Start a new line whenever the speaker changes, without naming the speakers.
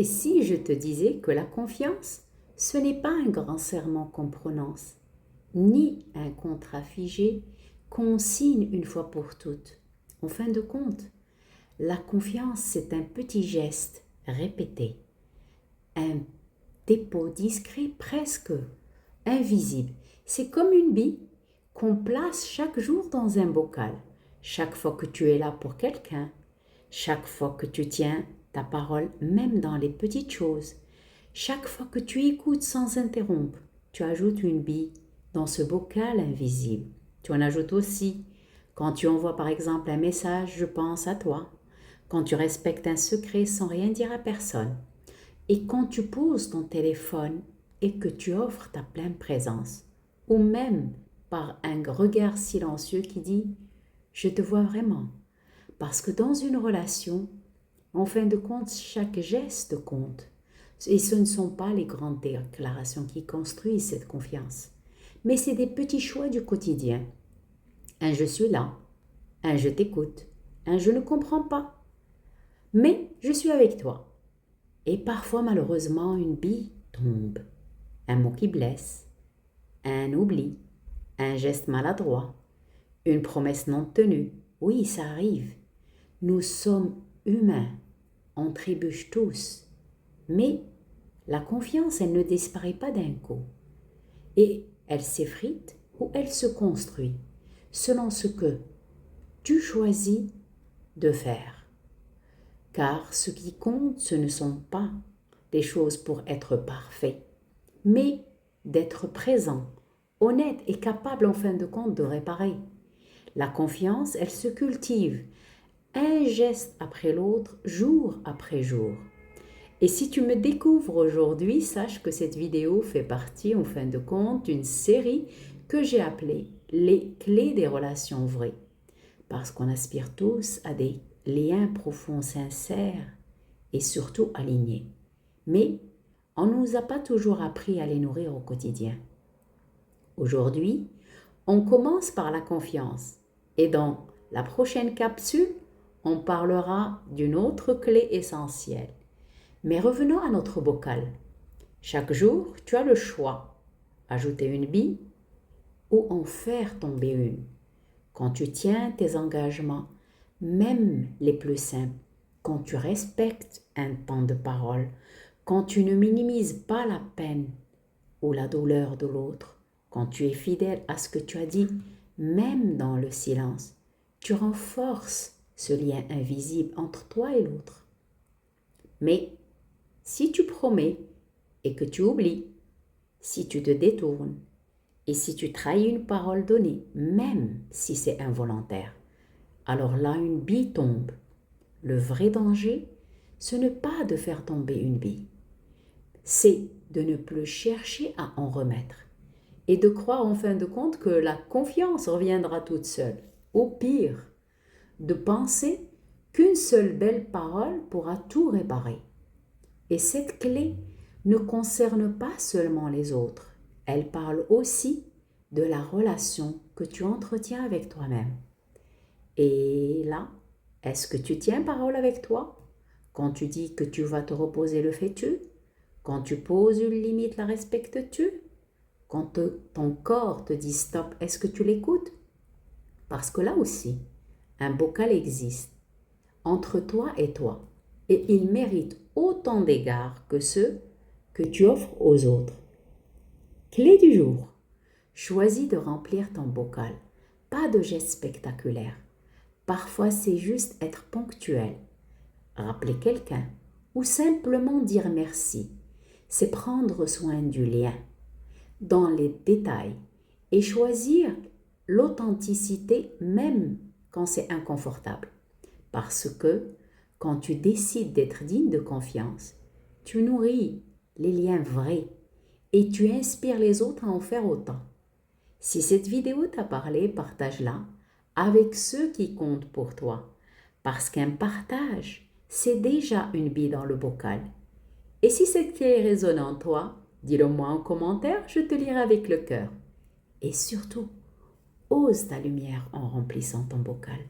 Et si je te disais que la confiance, ce n'est pas un grand serment qu'on prononce, ni un contrat figé qu'on signe une fois pour toutes. En fin de compte, la confiance, c'est un petit geste répété, un dépôt discret presque invisible. C'est comme une bille qu'on place chaque jour dans un bocal. Chaque fois que tu es là pour quelqu'un, chaque fois que tu tiens ta parole, même dans les petites choses, chaque fois que tu écoutes sans interrompre, tu ajoutes une bille dans ce bocal invisible. Tu en ajoutes aussi quand tu envoies par exemple un message, je pense à toi, quand tu respectes un secret sans rien dire à personne, et quand tu poses ton téléphone et que tu offres ta pleine présence, ou même par un regard silencieux qui dit « je te vois vraiment ». Parce que dans une relation, en fin de compte, chaque geste compte. Et ce ne sont pas les grandes déclarations qui construisent cette confiance, mais c'est des petits choix du quotidien. Un je suis là, un je t'écoute, un je ne comprends pas, mais je suis avec toi. Et parfois, malheureusement, une bille tombe, un mot qui blesse, un oubli, un geste maladroit, une promesse non tenue. Oui, ça arrive. Nous sommes humains, on trébuche tous. Mais la confiance, elle ne disparaît pas d'un coup. Et elle s'effrite ou elle se construit selon ce que tu choisis de faire. Car ce qui compte, ce ne sont pas des choses pour être parfait, mais d'être présent, honnête et capable en fin de compte de réparer. La confiance, elle se cultive, un geste après l'autre, jour après jour. Et si tu me découvres aujourd'hui, sache que cette vidéo fait partie, en fin de compte, d'une série que j'ai appelée « Les clés des relations vraies ». Parce qu'on aspire tous à des liens profonds, sincères et surtout alignés. Mais on ne nous a pas toujours appris à les nourrir au quotidien. Aujourd'hui, on commence par la confiance. Et dans la prochaine capsule, on parlera d'une autre clé essentielle. Mais revenons à notre bocal. Chaque jour, tu as le choix. Ajouter une bille ou en faire tomber une. Quand tu tiens tes engagements, même les plus simples, quand tu respectes un temps de parole, quand tu ne minimises pas la peine ou la douleur de l'autre, quand tu es fidèle à ce que tu as dit, même dans le silence, tu renforces ce lien invisible entre toi et l'autre. Mais si tu promets et que tu oublies, si tu te détournes et si tu trahis une parole donnée, même si c'est involontaire, alors là une bille tombe. Le vrai danger, ce n'est pas de faire tomber une bille, c'est de ne plus chercher à en remettre et de croire en fin de compte que la confiance reviendra toute seule. Au pire, de penser qu'une seule belle parole pourra tout réparer. Et cette clé ne concerne pas seulement les autres, elle parle aussi de la relation que tu entretiens avec toi-même. Et là, est-ce que tu tiens parole avec toi? Quand tu dis que tu vas te reposer, le fais-tu? Quand tu poses une limite, la respectes-tu? Quand ton corps te dit stop, est-ce que tu l'écoutes? Parce que là aussi, un bocal existe entre toi et toi. Et il mérite autant d'égards que ceux que tu offres aux autres. Clé du jour. Choisis de remplir ton bocal. Pas de gestes spectaculaires. Parfois, c'est juste être ponctuel. Rappeler quelqu'un ou simplement dire merci. C'est prendre soin du lien dans les détails et choisir l'authenticité même quand c'est inconfortable. Parce que quand tu décides d'être digne de confiance, tu nourris les liens vrais et tu inspires les autres à en faire autant. Si cette vidéo t'a parlé, partage-la avec ceux qui comptent pour toi. Parce qu'un partage, c'est déjà une bille dans le bocal. Et si cette clé résonne en toi, dis-le moi en commentaire, je te lirai avec le cœur. Et surtout, ose ta lumière en remplissant ton bocal.